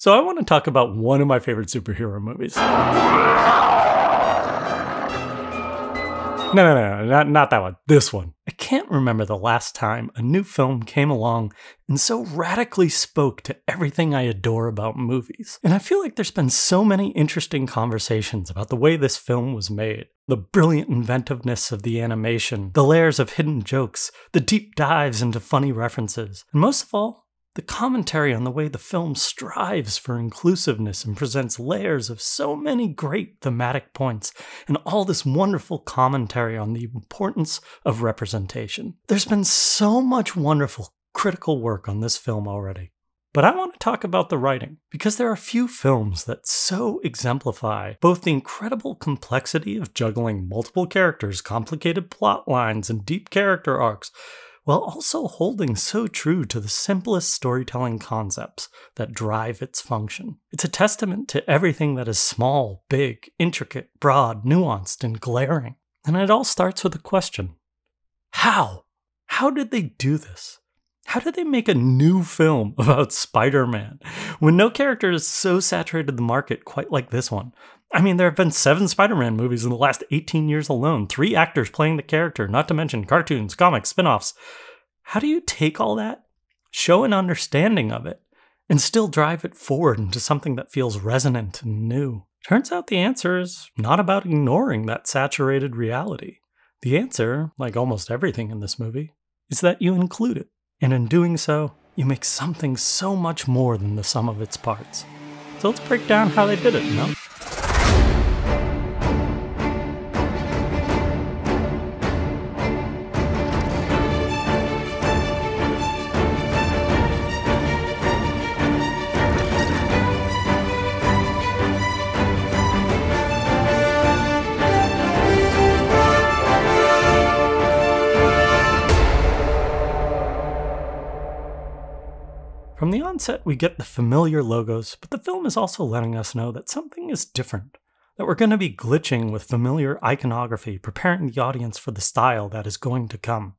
So I want to talk about one of my favorite superhero movies. No, not that one. This one. I can't remember the last time a new film came along and so radically spoke to everything I adore about movies. And I feel like there's been so many interesting conversations about the way this film was made. The brilliant inventiveness of the animation, the layers of hidden jokes, the deep dives into funny references, and most of all, the commentary on the way the film strives for inclusiveness and presents layers of so many great thematic points, and all this wonderful commentary on the importance of representation. There's been so much wonderful critical work on this film already. But I want to talk about the writing, because there are few films that so exemplify both the incredible complexity of juggling multiple characters, complicated plot lines, and deep character arcs, while also holding so true to the simplest storytelling concepts that drive its function. It's a testament to everything that is small, big, intricate, broad, nuanced, and glaring. And it all starts with a question. How? How did they do this? How did they make a new film about Spider-Man when no character has so saturated the market quite like this one? I mean, there have been 7 Spider-Man movies in the last 18 years alone, 3 actors playing the character, not to mention cartoons, comics, spin-offs. How do you take all that, show an understanding of it, and still drive it forward into something that feels resonant and new? Turns out the answer is not about ignoring that saturated reality. The answer, like almost everything in this movie, is that you include it. And in doing so, you make something so much more than the sum of its parts. So let's break down how they did it, you know? From the onset, we get the familiar logos, but the film is also letting us know that something is different, that we're going to be glitching with familiar iconography, preparing the audience for the style that is going to come.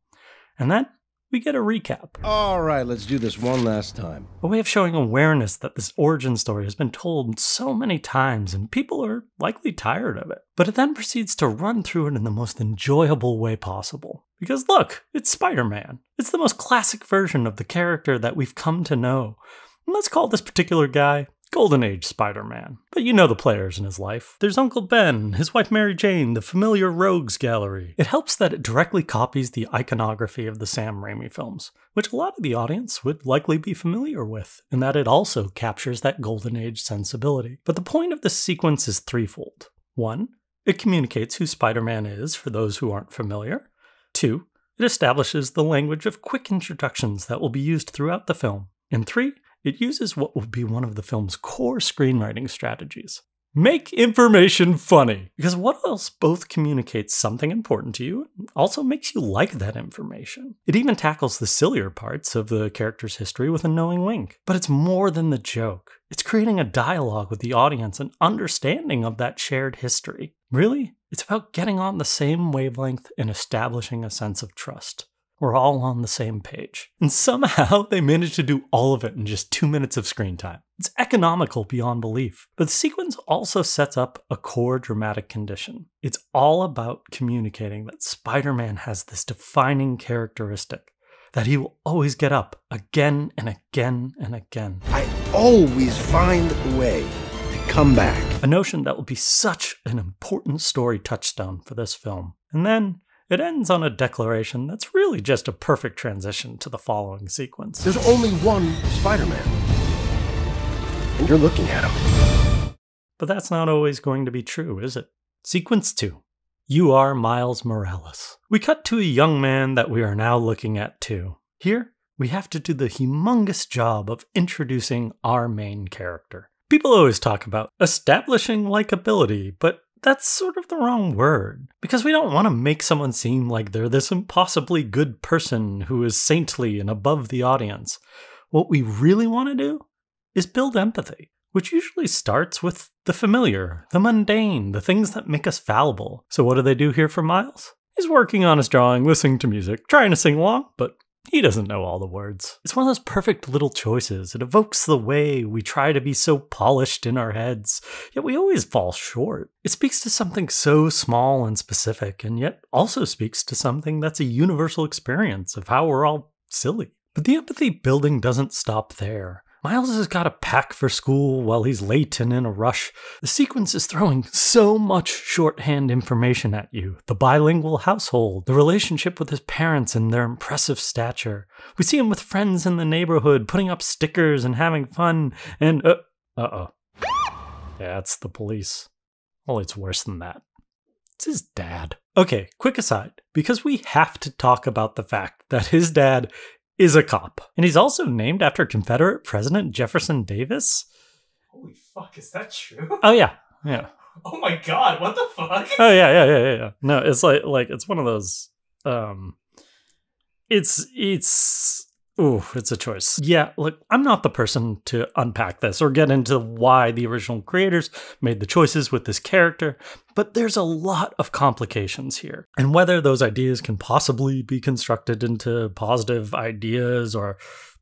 And then, we get a recap. Alright, let's do this one last time. A way of showing awareness that this origin story has been told so many times and people are likely tired of it. But it then proceeds to run through it in the most enjoyable way possible. Because look, it's Spider-Man. It's the most classic version of the character that we've come to know. And let's call this particular guy Golden Age Spider-Man. But you know the players in his life. There's Uncle Ben, his wife Mary Jane, the familiar Rogues Gallery. It helps that it directly copies the iconography of the Sam Raimi films, which a lot of the audience would likely be familiar with, in that it also captures that Golden Age sensibility. But the point of this sequence is threefold. 1, it communicates who Spider-Man is for those who aren't familiar. 2, it establishes the language of quick introductions that will be used throughout the film. And 3, it uses what will be one of the film's core screenwriting strategies. Make information funny! Because what else both communicates something important to you and also makes you like that information. It even tackles the sillier parts of the character's history with a knowing wink. But it's more than the joke. It's creating a dialogue with the audience and understanding of that shared history. Really, it's about getting on the same wavelength and establishing a sense of trust. We're all on the same page. And somehow they managed to do all of it in just 2 minutes of screen time. It's economical beyond belief. But the sequence also sets up a core dramatic condition. It's all about communicating that Spider-Man has this defining characteristic, that he will always get up again and again and again. I always find a way to come back. A notion that will be such an important story touchstone for this film. And then it ends on a declaration that's really just a perfect transition to the following sequence. There's only one Spider-Man, and you're looking at him. But that's not always going to be true, is it? Sequence 2. You are Miles Morales. We cut to a young man that we are now looking at too. Here, we have to do the humongous job of introducing our main character. People always talk about establishing likability, but that's sort of the wrong word, because we don't want to make someone seem like they're this impossibly good person who is saintly and above the audience. What we really want to do is build empathy, which usually starts with the familiar, the mundane, the things that make us fallible. So what do they do here for Miles? He's working on his drawing, listening to music, trying to sing along, but He doesn't know all the words. It's one of those perfect little choices. It evokes the way we try to be so polished in our heads, yet we always fall short. It speaks to something so small and specific, and yet also speaks to something that's a universal experience of how we're all silly. But the empathy building doesn't stop there. Miles has got to pack for school while he's late and in a rush. The sequence is throwing so much shorthand information at you. The bilingual household, the relationship with his parents and their impressive stature. We see him with friends in the neighborhood, putting up stickers and having fun, and yeah, it's the police. Well, it's worse than that. It's his dad. Okay, quick aside, because we have to talk about the fact that his dad is a cop. And he's also named after Confederate President Jefferson Davis. Holy fuck, is that true? Oh, yeah. Yeah. Oh my god, what the fuck? Oh, yeah. No, it's like it's one of those, it's a choice. Yeah, look, I'm not the person to unpack this or get into why the original creators made the choices with this character, but there's a lot of complications here. And whether those ideas can possibly be constructed into positive ideas or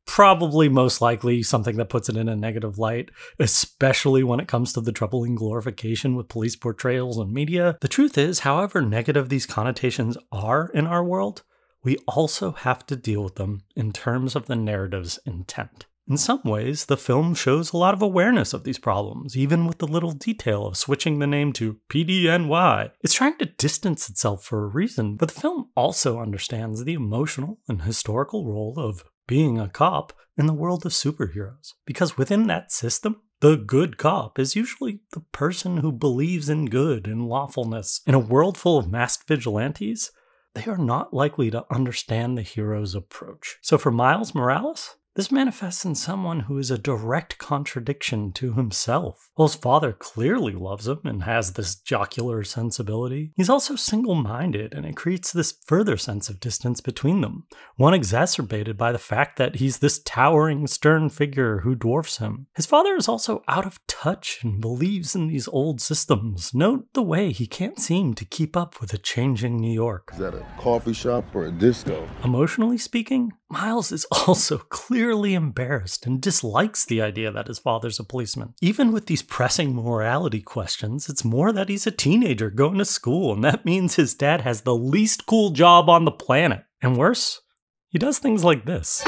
probably most likely something that puts it in a negative light, especially when it comes to the troubling glorification with police portrayals and media. The truth is, however negative these connotations are in our world, we also have to deal with them in terms of the narrative's intent. In some ways, the film shows a lot of awareness of these problems, even with the little detail of switching the name to PDNY. It's trying to distance itself for a reason, but the film also understands the emotional and historical role of being a cop in the world of superheroes. Because within that system, the good cop is usually the person who believes in good and lawfulness. In a world full of masked vigilantes, they are not likely to understand the hero's approach. So for Miles Morales, this manifests in someone who is a direct contradiction to himself. While his father clearly loves him and has this jocular sensibility, he's also single-minded, and it creates this further sense of distance between them, one exacerbated by the fact that he's this towering, stern figure who dwarfs him. His father is also out of touch and believes in these old systems. Note the way he can't seem to keep up with a changing New York. Is that a coffee shop or a disco? Emotionally speaking, Miles is also clearly embarrassed and dislikes the idea that his father's a policeman. Even with these pressing morality questions, it's more that he's a teenager going to school, and that means his dad has the least cool job on the planet. And worse, he does things like this.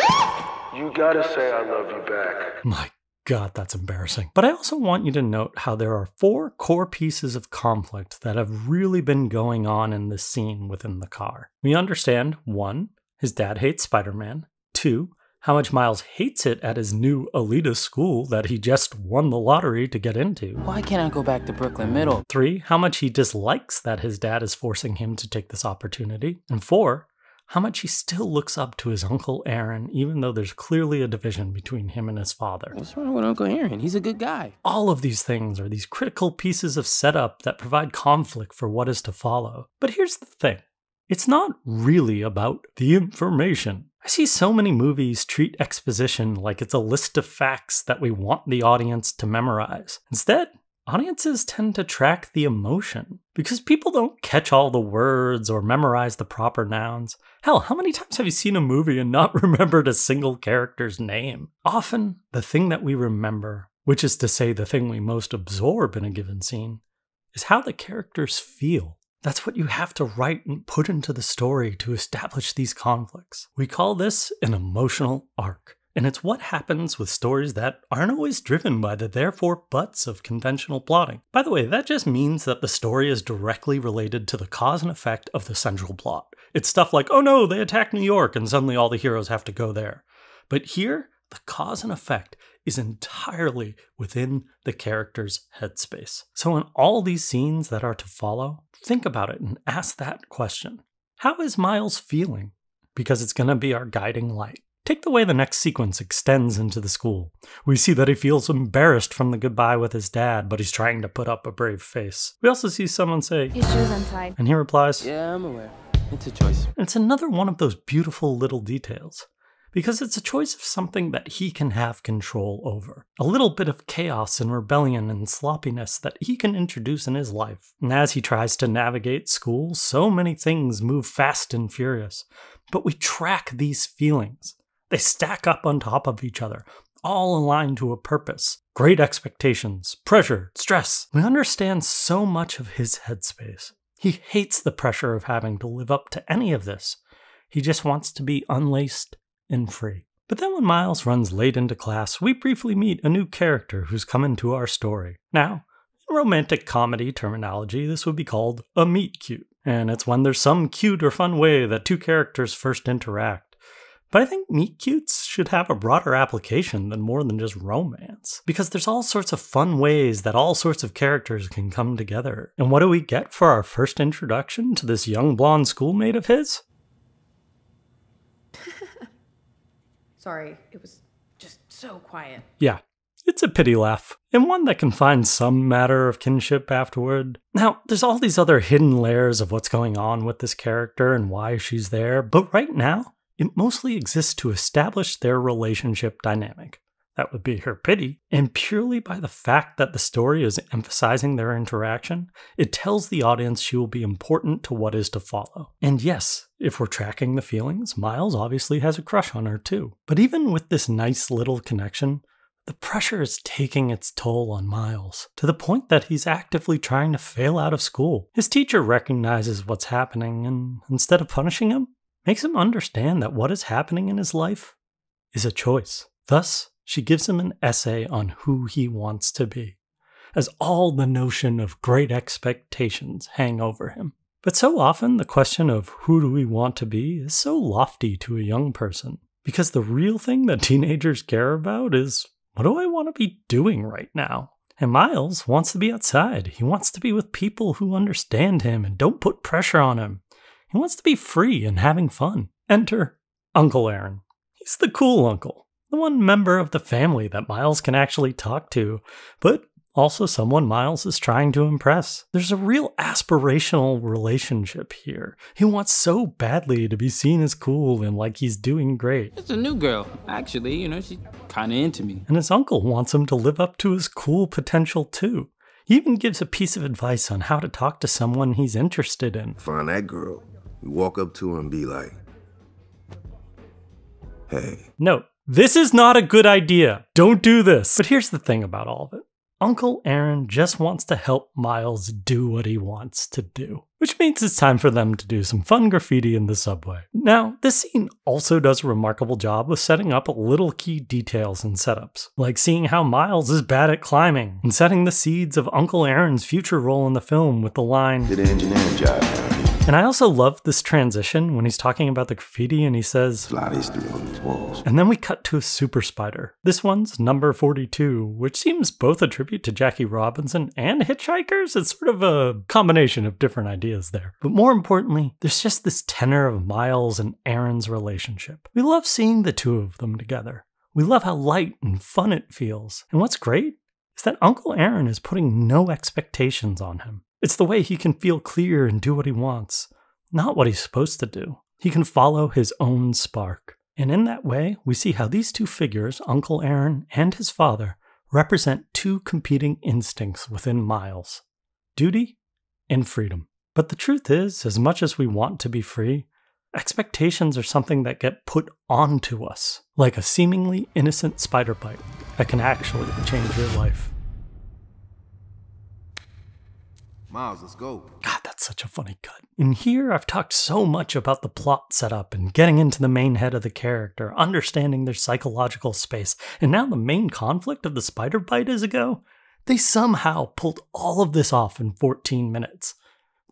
You gotta say I love you back. My God, that's embarrassing. But I also want you to note how there are 4 core pieces of conflict that have really been going on in this scene within the car. We understand 1, his dad hates Spider-Man. 2, how much Miles hates it at his new elitist school that he just won the lottery to get into. Why can't I go back to Brooklyn Middle? 3, how much he dislikes that his dad is forcing him to take this opportunity. And 4, how much he still looks up to his Uncle Aaron, even though there's clearly a division between him and his father. What's wrong with Uncle Aaron? He's a good guy. All of these things are these critical pieces of setup that provide conflict for what is to follow. But here's the thing. It's not really about the information. I see so many movies treat exposition like it's a list of facts that we want the audience to memorize. Instead, audiences tend to track the emotion, because people don't catch all the words or memorize the proper nouns. Hell, how many times have you seen a movie and not remembered a single character's name? Often, the thing that we remember, which is to say the thing we most absorb in a given scene, is how the characters feel. That's what you have to write and put into the story to establish these conflicts. We call this an emotional arc. And it's what happens with stories that aren't always driven by the therefore buts of conventional plotting. By the way, that just means that the story is directly related to the cause and effect of the central plot. It's stuff like, oh no, they attack New York and suddenly all the heroes have to go there. But here, the cause and effect is entirely within the character's headspace. So in all these scenes that are to follow, think about it and ask that question. How is Miles feeling? Because it's going to be our guiding light. Take the way the next sequence extends into the school. We see that he feels embarrassed from the goodbye with his dad, but he's trying to put up a brave face. We also see someone say, "Your shoes untied." And he replies, Yeah, I'm aware. It's a choice. and it's another one of those beautiful little details. because it's a choice of something that he can have control over. A little bit of chaos and rebellion and sloppiness that he can introduce in his life. And as he tries to navigate school, so many things move fast and furious. But we track these feelings. They stack up on top of each other, all aligned to a purpose. Great expectations, pressure, stress. We understand so much of his headspace. He hates the pressure of having to live up to any of this. He just wants to be unlaced and free. But then when Miles runs late into class, we briefly meet a new character who's come into our story. Now, in romantic comedy terminology, this would be called a meet-cute. And it's when there's some cute or fun way that two characters first interact. But I think meet-cutes should have a broader application than more than just romance. Because there's all sorts of fun ways that all sorts of characters can come together. And what do we get for our first introduction to this young blonde schoolmate of his? Sorry, it was just so quiet. Yeah, it's a pity laugh, and one that can find some matter of kinship afterward. Now, there's all these other hidden layers of what's going on with this character and why she's there, but right now, it mostly exists to establish their relationship dynamic. That would be her pity, and purely by the fact that the story is emphasizing their interaction, it tells the audience she will be important to what is to follow. And yes, if we're tracking the feelings, Miles obviously has a crush on her too. But even with this nice little connection, the pressure is taking its toll on Miles, to the point that he's actively trying to fail out of school. His teacher recognizes what's happening, and instead of punishing him, makes him understand that what is happening in his life is a choice. Thus, she gives him an essay on who he wants to be, as all the notion of great expectations hang over him. But so often the question of who do we want to be is so lofty to a young person, because the real thing that teenagers care about is, what do I want to be doing right now? And Miles wants to be outside. He wants to be with people who understand him and don't put pressure on him. He wants to be free and having fun. Enter Uncle Aaron. He's the cool uncle. The one member of the family that Miles can actually talk to, but also someone Miles is trying to impress. There's a real aspirational relationship here. He wants so badly to be seen as cool and like he's doing great. It's a new girl. Actually, she's kind of into me. And his uncle wants him to live up to his cool potential too. He even gives a piece of advice on how to talk to someone he's interested in. Find that girl. You walk up to her and be like, hey. No, this is not a good idea. Don't do this. But here's the thing about all of it. Uncle Aaron just wants to help Miles do what he wants to do, which means it's time for them to do some fun graffiti in the subway. Now, this scene also does a remarkable job with setting up little key details and setups, like seeing how Miles is bad at climbing, and setting the seeds of Uncle Aaron's future role in the film with the line, Did an engineering job down here. And I also love this transition when he's talking about the graffiti and he says, Slide history on these walls. and then we cut to a super spider. This one's number 42, which seems both a tribute to Jackie Robinson and Hitchhikers. It's sort of a combination of different ideas there. But more importantly, there's just this tenor of Miles and Aaron's relationship. We love seeing the two of them together. We love how light and fun it feels. And what's great is that Uncle Aaron is putting no expectations on him. It's the way he can feel clear and do what he wants, not what he's supposed to do. He can follow his own spark. And in that way, we see how these two figures, Uncle Aaron and his father, represent two competing instincts within Miles: duty and freedom. But the truth is, as much as we want to be free, expectations are something that get put onto us, like a seemingly innocent spider bite that can actually change your life. Miles, let's go. God, that's such a funny cut. In here, I've talked so much about the plot setup and getting into the main head of the character, understanding their psychological space, and now the main conflict of the spider bite is ago. They somehow pulled all of this off in 14 minutes.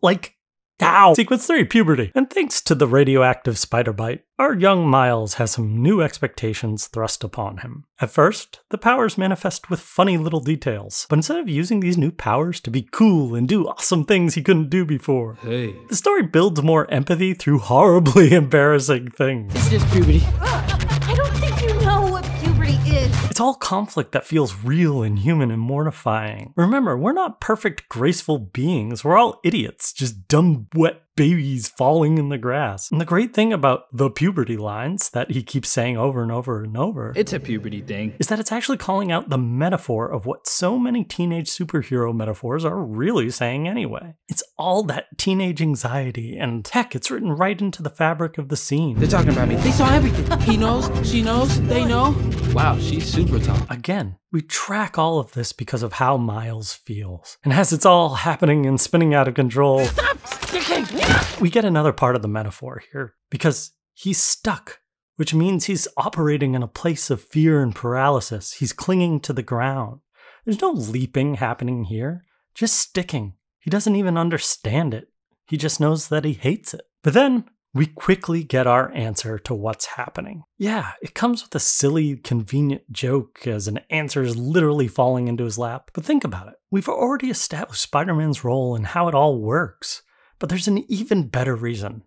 Like, ow! Sequence 3, puberty. And thanks to the radioactive spider bite, our young Miles has some new expectations thrust upon him. At first, the powers manifest with funny little details, but instead of using these new powers to be cool and do awesome things he couldn't do before, Hey. the story builds more empathy through horribly embarrassing things. It's just puberty. I don't think you know what puberty is. It's all conflict that feels real and human and mortifying. Remember, we're not perfect, graceful beings. We're all idiots, just dumb, wet babies falling in the grass. And the great thing about the puberty lines that he keeps saying over and over and over, It's a puberty thing. is that it's actually calling out the metaphor of what so many teenage superhero metaphors are really saying anyway. It's all that teenage anxiety, and heck, it's written right into the fabric of the scene. They're talking about me. They saw everything. He knows, she knows, they know. Wow, she's super tough. Again, we track all of this because of how Miles feels. And as it's all happening and spinning out of control, we get another part of the metaphor here, because he's stuck, which means he's operating in a place of fear and paralysis. He's clinging to the ground. There's no leaping happening here, just sticking. He doesn't even understand it. He just knows that he hates it. But then we quickly get our answer to what's happening. Yeah, it comes with a silly, convenient joke as an answer is literally falling into his lap. But think about it. We've already established Spider-Man's role and how it all works. But there's an even better reason.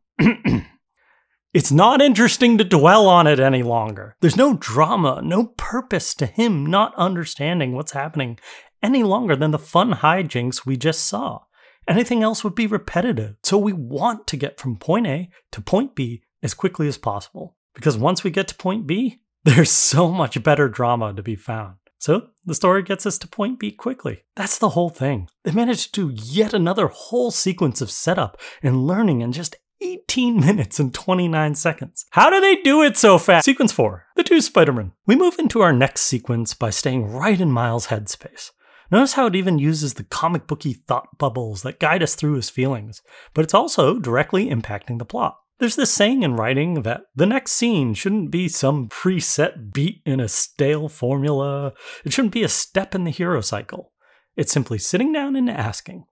It's not interesting to dwell on it any longer. There's no drama, no purpose to him not understanding what's happening any longer than the fun hijinks we just saw. Anything else would be repetitive. So we want to get from point A to point B as quickly as possible. Because once we get to point B, there's so much better drama to be found. So the story gets us to point B quickly. That's the whole thing. They managed to do yet another whole sequence of setup and learning in just 18 minutes and 29 seconds. How do they do it so fast? Sequence 4, the two Spider-Men. We move into our next sequence by staying right in Miles' headspace. Notice how it even uses the comic booky thought bubbles that guide us through his feelings, but it's also directly impacting the plot. There's this saying in writing that the next scene shouldn't be some preset beat in a stale formula. It shouldn't be a step in the hero cycle. It's simply sitting down and asking,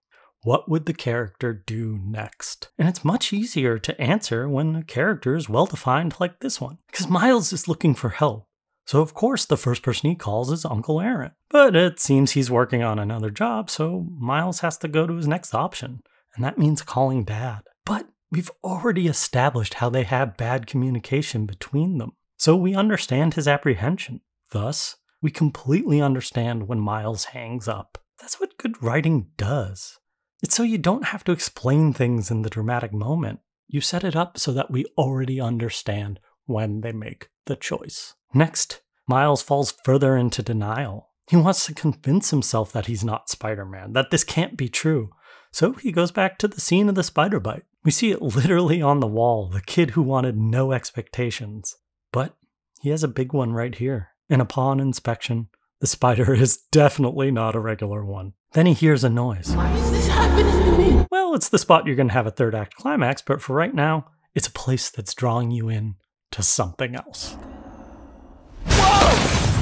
what would the character do next? And it's much easier to answer when a character is well-defined like this one, because Miles is looking for help. So of course the first person he calls is Uncle Aaron. But it seems he's working on another job, so Miles has to go to his next option, and that means calling Dad. But we've already established how they have bad communication between them, so we understand his apprehension. Thus, we completely understand when Miles hangs up. That's what good writing does. It's so you don't have to explain things in the dramatic moment. You set it up so that we already understand when they make the choice. Next, Miles falls further into denial. He wants to convince himself that he's not Spider-Man, that this can't be true. So he goes back to the scene of the spider bite. We see it literally on the wall, the kid who wanted no expectations. But he has a big one right here. And upon inspection, the spider is definitely not a regular one. Then he hears a noise. Why is this happening to me? Well, it's the spot you're going to have a third act climax, but for right now, it's a place that's drawing you in to something else.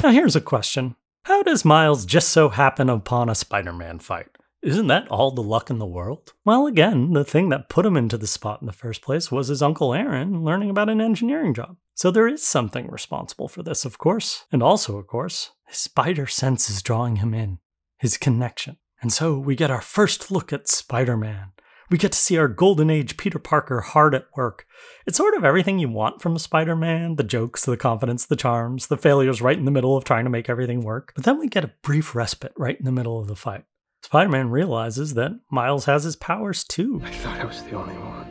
Now here's a question. How does Miles just so happen upon a Spider-Man fight? Isn't that all the luck in the world? Well, again, the thing that put him into the spot in the first place was his Uncle Aaron learning about an engineering job. So there is something responsible for this, of course. And also, of course, his spider sense is drawing him in. His connection. And so we get our first look at Spider-Man. We get to see our Golden Age Peter Parker hard at work. It's sort of everything you want from a Spider-Man, the jokes, the confidence, the charms, the failures right in the middle of trying to make everything work. But then we get a brief respite right in the middle of the fight. Spider-Man realizes that Miles has his powers too. I thought I was the only one.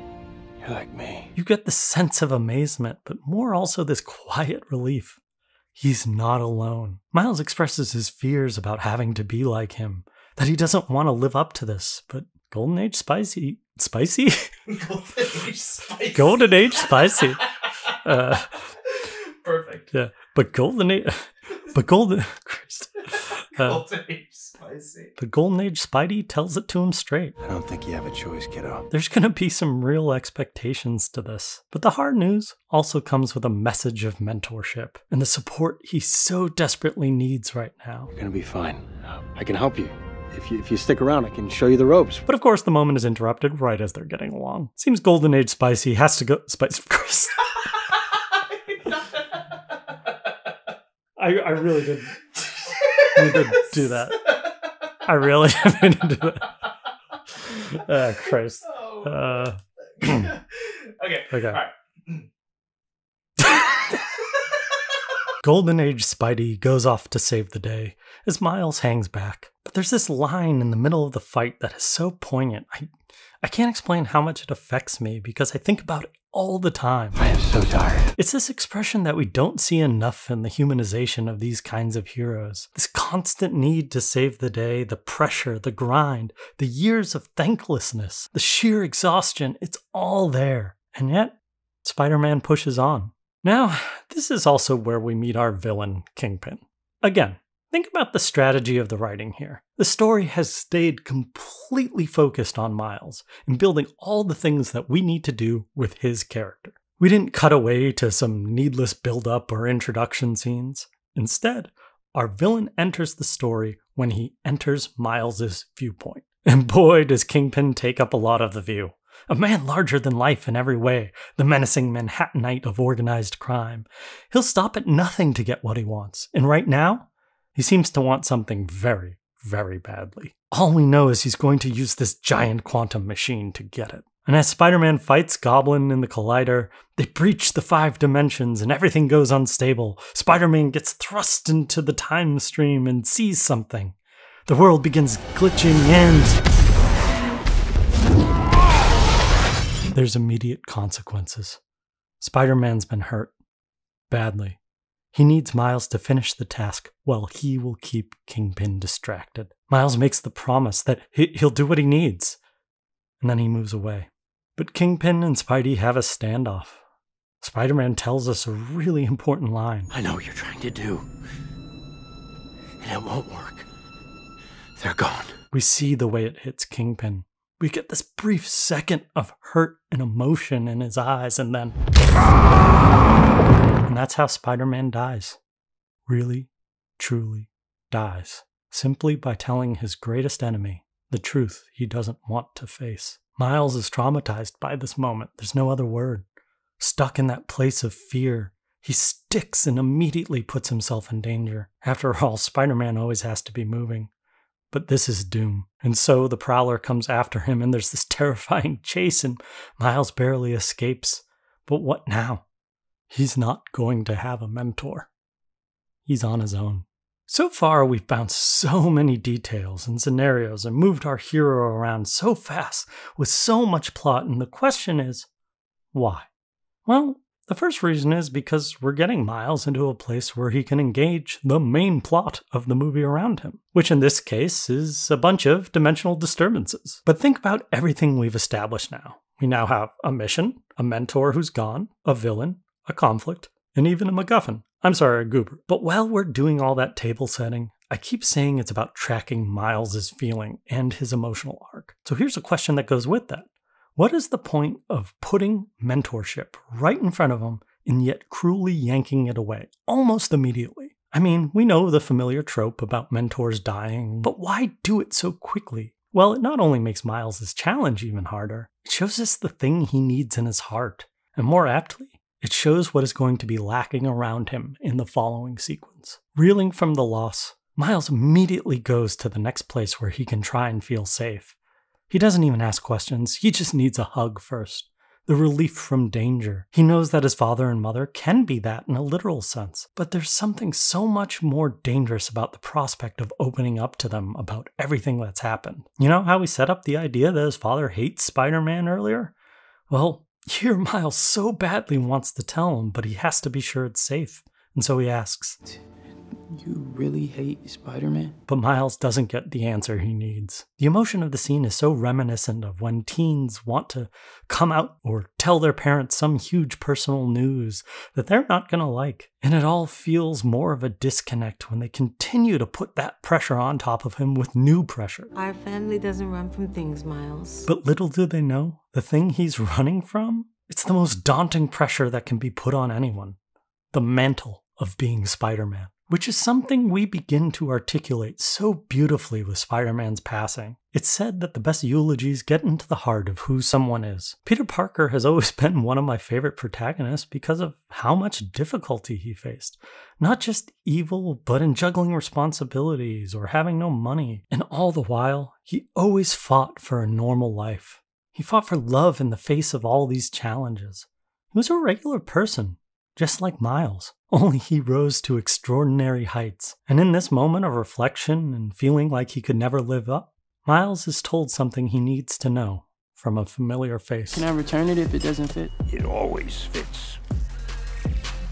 You're like me. You get the sense of amazement, but more also this quiet relief. He's not alone. Miles expresses his fears about having to be like him, that he doesn't want to live up to this, but Golden Age Spicy? Golden Age Spicy. Golden Age Spicy. Perfect. Yeah, but Golden Age Spicy. But Golden Age Spidey tells it to him straight. I don't think you have a choice, kiddo. There's gonna be some real expectations to this. But the hard news also comes with a message of mentorship and the support he so desperately needs right now. You're gonna be fine. I can help you. If you stick around, I can show you the ropes. But of course, the moment is interrupted right as they're getting along. Seems Golden Age Spicy has to go. Spice, of course. I really didn't need to do that. I really didn't need to do that. Christ. Okay. Okay. All right. Golden Age Spidey goes off to save the day as Miles hangs back. But there's this line in the middle of the fight that is so poignant. I can't explain how much it affects me because I think about it all the time. I am so tired. It's this expression that we don't see enough in the humanization of these kinds of heroes. This constant need to save the day, the pressure, the grind, the years of thanklessness, the sheer exhaustion, it's all there. And yet, Spider-Man pushes on. Now, this is also where we meet our villain, Kingpin. Again, think about the strategy of the writing here. The story has stayed completely focused on Miles and building all the things that we need to do with his character. We didn't cut away to some needless build-up or introduction scenes. Instead, our villain enters the story when he enters Miles's viewpoint. And boy, does Kingpin take up a lot of the view. A man larger than life in every way, the menacing Manhattanite of organized crime. He'll stop at nothing to get what he wants, and right now, he seems to want something very, very badly. All we know is he's going to use this giant quantum machine to get it. And as Spider-Man fights Goblin in the Collider, they breach the 5 dimensions and everything goes unstable. Spider-Man gets thrust into the time stream and sees something. The world begins glitching and there's immediate consequences. Spider-Man's been hurt. Badly. He needs Miles to finish the task while he will keep Kingpin distracted. Miles makes the promise that he'll do what he needs. And then he moves away. But Kingpin and Spidey have a standoff. Spider-Man tells us a really important line. I know what you're trying to do. And it won't work. They're gone. We see the way it hits Kingpin. We get this brief second of hurt and emotion in his eyes, and then... And that's how Spider-Man dies. Really, truly dies. Simply by telling his greatest enemy the truth he doesn't want to face. Miles is traumatized by this moment. There's no other word. Stuck in that place of fear, he sticks and immediately puts himself in danger. After all, Spider-Man always has to be moving. But this is doom. And so the Prowler comes after him and there's this terrifying chase and Miles barely escapes. But what now? He's not going to have a mentor. He's on his own. So far, we've bounced so many details and scenarios and moved our hero around so fast with so much plot, and the question is, why? Well, the first reason is because we're getting Miles into a place where he can engage the main plot of the movie around him, which in this case is a bunch of dimensional disturbances. But think about everything we've established now. We now have a mission, a mentor who's gone, a villain, a conflict, and even a MacGuffin. I'm sorry, a goober. But while we're doing all that table setting, I keep saying it's about tracking Miles' feeling and his emotional arc. So here's a question that goes with that. What is the point of putting mentorship right in front of him and yet cruelly yanking it away almost immediately? I mean, we know the familiar trope about mentors dying, but why do it so quickly? Well, it not only makes Miles' challenge even harder, it shows us the thing he needs in his heart. And more aptly, it shows what is going to be lacking around him in the following sequence. Reeling from the loss, Miles immediately goes to the next place where he can try and feel safe. He doesn't even ask questions, he just needs a hug first. The relief from danger. He knows that his father and mother can be that in a literal sense, but there's something so much more dangerous about the prospect of opening up to them about everything that's happened. You know how we set up the idea that his father hates Spider-Man earlier? Well, here Miles so badly wants to tell him, but he has to be sure it's safe. And so he asks, You really hate Spider-Man? but Miles doesn't get the answer he needs. The emotion of the scene is so reminiscent of when teens want to come out or tell their parents some huge personal news that they're not going to like. And it all feels more of a disconnect when they continue to put that pressure on top of him with new pressure. Our family doesn't run from things, Miles. But little do they know, the thing he's running from, it's the most daunting pressure that can be put on anyone. The mantle of being Spider-Man. Which is something we begin to articulate so beautifully with Spider-Man's passing. It's said that the best eulogies get into the heart of who someone is. Peter Parker has always been one of my favorite protagonists because of how much difficulty he faced. Not just evil, but in juggling responsibilities or having no money. And all the while, he always fought for a normal life. He fought for love in the face of all these challenges. He was a regular person. just like Miles. Only he rose to extraordinary heights. And in this moment of reflection and feeling like he could never live up, Miles is told something he needs to know from a familiar face. Can I return it if it doesn't fit? It always fits.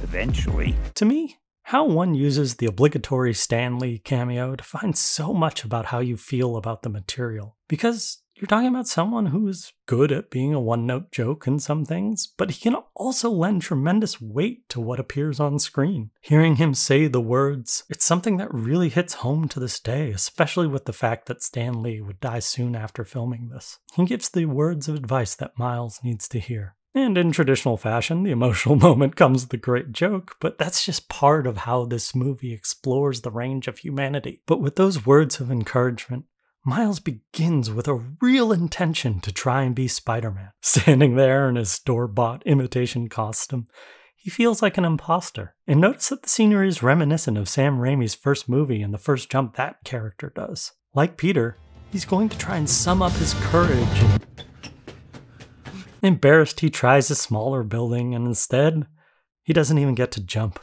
Eventually. To me, how one uses the obligatory Stan Lee cameo defines so much about how you feel about the material. Because you're talking about someone who is good at being a one-note joke in some things, but he can also lend tremendous weight to what appears on screen. Hearing him say the words, it's something that really hits home to this day, especially with the fact that Stan Lee would die soon after filming this. He gives the words of advice that Miles needs to hear. And in traditional fashion, the emotional moment comes with the great joke, but that's just part of how this movie explores the range of humanity. But with those words of encouragement, Miles begins with a real intention to try and be Spider-Man. Standing there in his store-bought imitation costume, he feels like an imposter. And notice that the scenery is reminiscent of Sam Raimi's first movie and the first jump that character does. Like Peter, he's going to try and sum up his courage. Embarrassed, he tries a smaller building, and instead, he doesn't even get to jump.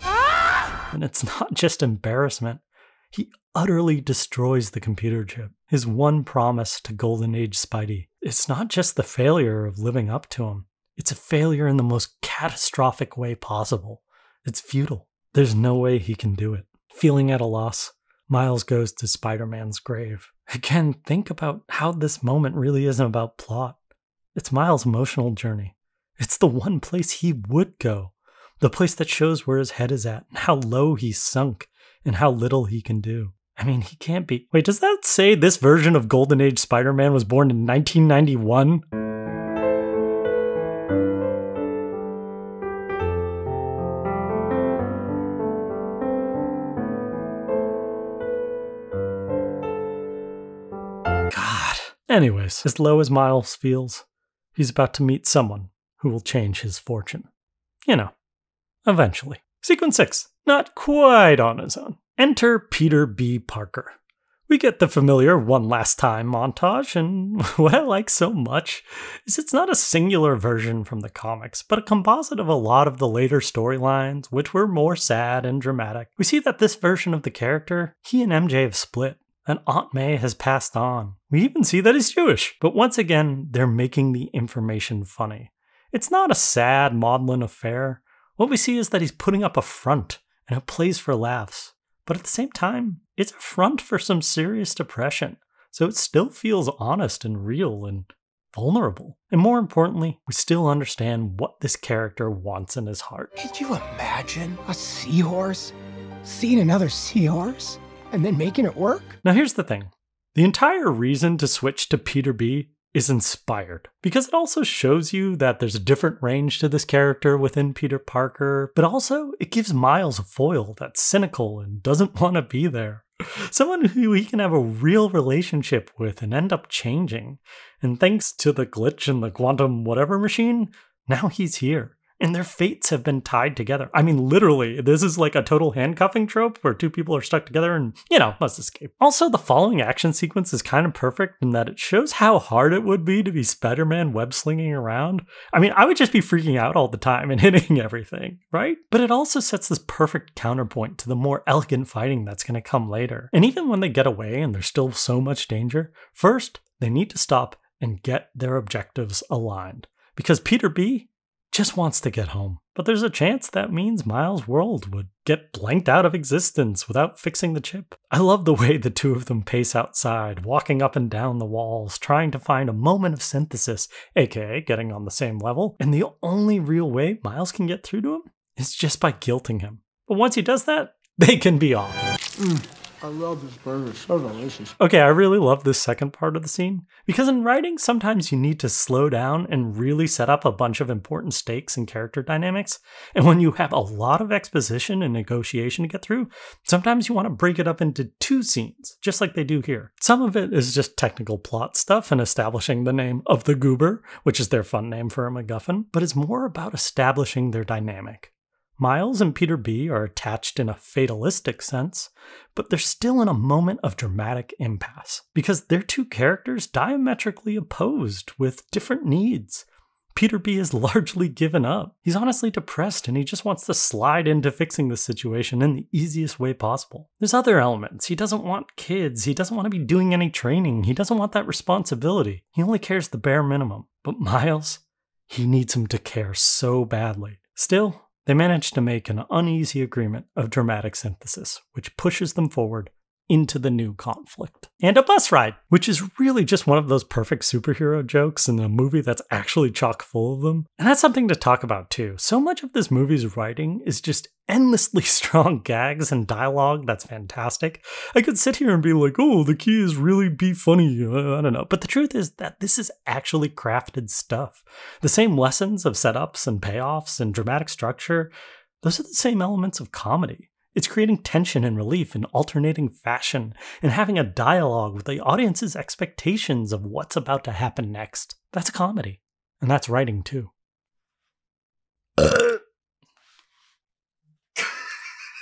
And it's not just embarrassment. He utterly destroys the computer chip, his one promise to Golden Age Spidey. It's not just the failure of living up to him. It's a failure in the most catastrophic way possible. It's futile. There's no way he can do it. Feeling at a loss, Miles goes to Spider-Man's grave. Again, think about how this moment really isn't about plot. It's Miles' emotional journey. It's the one place he would go. The place that shows where his head is at, and how low he's sunk, and how little he can do. I mean, he can't be... Wait, does that say this version of Golden Age Spider-Man was born in 1991? God. Anyways, as low as Miles feels, he's about to meet someone who will change his fortune. You know, eventually. Sequence 6. Not quite on his own. Enter Peter B. Parker. We get the familiar one last time montage, and what I like so much is it's not a singular version from the comics, but a composite of a lot of the later storylines, which were more sad and dramatic. We see that this version of the character, he and MJ have split, and Aunt May has passed on. We even see that he's Jewish, but once again, they're making the information funny. It's not a sad, maudlin affair. What we see is that he's putting up a front, and it plays for laughs. But at the same time, it's a front for some serious depression, so it still feels honest and real and vulnerable. And more importantly, we still understand what this character wants in his heart. Could you imagine a seahorse seeing another seahorse and then making it work? Now here's the thing. The entire reason to switch to Peter B is inspired, because it also shows you that there's a different range to this character within Peter Parker, but also it gives Miles a foil that's cynical and doesn't want to be there. Someone who he can have a real relationship with and end up changing. And thanks to the glitch in the quantum whatever machine, now he's here. And their fates have been tied together. I mean, literally, this is like a total handcuffing trope where two people are stuck together and, must escape. Also, the following action sequence is kind of perfect in that it shows how hard it would be to be Spider-Man web-slinging around. I mean, I would just be freaking out all the time and hitting everything, right? But it also sets this perfect counterpoint to the more elegant fighting that's going to come later. And even when they get away and there's still so much danger, first, they need to stop and get their objectives aligned. Because Peter B just wants to get home. But there's a chance that means Miles' world would get blanked out of existence without fixing the chip. I love the way the two of them pace outside, walking up and down the walls, trying to find a moment of synthesis, aka getting on the same level. And the only real way Miles can get through to him is just by guilting him. But once he does that, they can be off. I love this burger, it's so delicious. Okay, I really love this second part of the scene, because in writing, sometimes you need to slow down and really set up a bunch of important stakes and character dynamics, and when you have a lot of exposition and negotiation to get through, sometimes you want to break it up into two scenes, just like they do here. Some of it is just technical plot stuff and establishing the name of the Goober, which is their fun name for a MacGuffin, but it's more about establishing their dynamic. Miles and Peter B are attached in a fatalistic sense, but they're still in a moment of dramatic impasse, because they're two characters diametrically opposed with different needs. Peter B is largely given up. He's honestly depressed and he just wants to slide into fixing the situation in the easiest way possible. There's other elements. He doesn't want kids. He doesn't want to be doing any training. He doesn't want that responsibility. He only cares the bare minimum. But Miles, he needs him to care so badly. Still, they manage to make an uneasy agreement of dramatic synthesis, which pushes them forward into the new conflict. And a bus ride, which is really just one of those perfect superhero jokes in a movie that's actually chock full of them. And that's something to talk about too. So much of this movie's writing is just endlessly strong gags and dialogue that's fantastic. I could sit here and be like, oh, the key is really be funny. I don't know. But the truth is that this is actually crafted stuff. The same lessons of setups and payoffs and dramatic structure, those are the same elements of comedy. It's creating tension and relief in alternating fashion and having a dialogue with the audience's expectations of what's about to happen next. That's comedy. And that's writing too.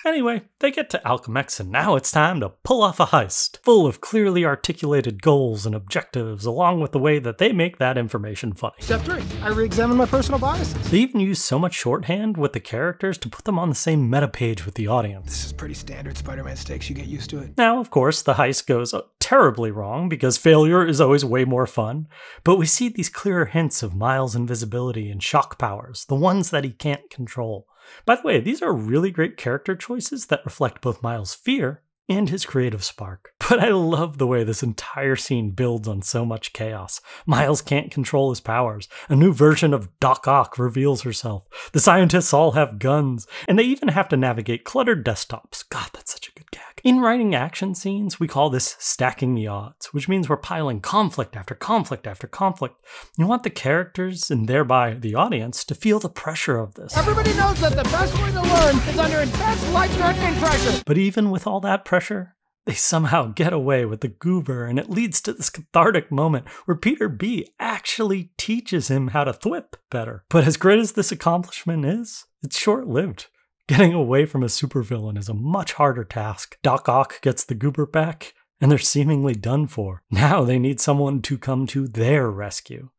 Anyway, they get to Alchemax and now it's time to pull off a heist, full of clearly articulated goals and objectives, along with the way that they make that information funny. Step 3, I re-examine my personal biases. They even use so much shorthand with the characters to put them on the same meta page with the audience. This is pretty standard Spider-Man stakes, you get used to it. Now, of course, the heist goes terribly wrong because failure is always way more fun, but we see these clearer hints of Miles' invisibility and shock powers, the ones that he can't control. By the way, these are really great character choices that reflect both Miles' fear and his creative spark. But I love the way this entire scene builds on so much chaos. Miles can't control his powers. A new version of Doc Ock reveals herself. The scientists all have guns, and they even have to navigate cluttered desktops. God, that's such a good gag. In writing action scenes, we call this stacking the odds, which means we're piling conflict after conflict after conflict. You want the characters, and thereby the audience, to feel the pressure of this. Everybody knows that the best way to learn is under intense life-threatening pressure. But even with all that pressure, they somehow get away with the goober, and it leads to this cathartic moment where Peter B actually teaches him how to thwip better. But as great as this accomplishment is, it's short-lived. Getting away from a supervillain is a much harder task. Doc Ock gets the goober back, and they're seemingly done for. Now they need someone to come to their rescue.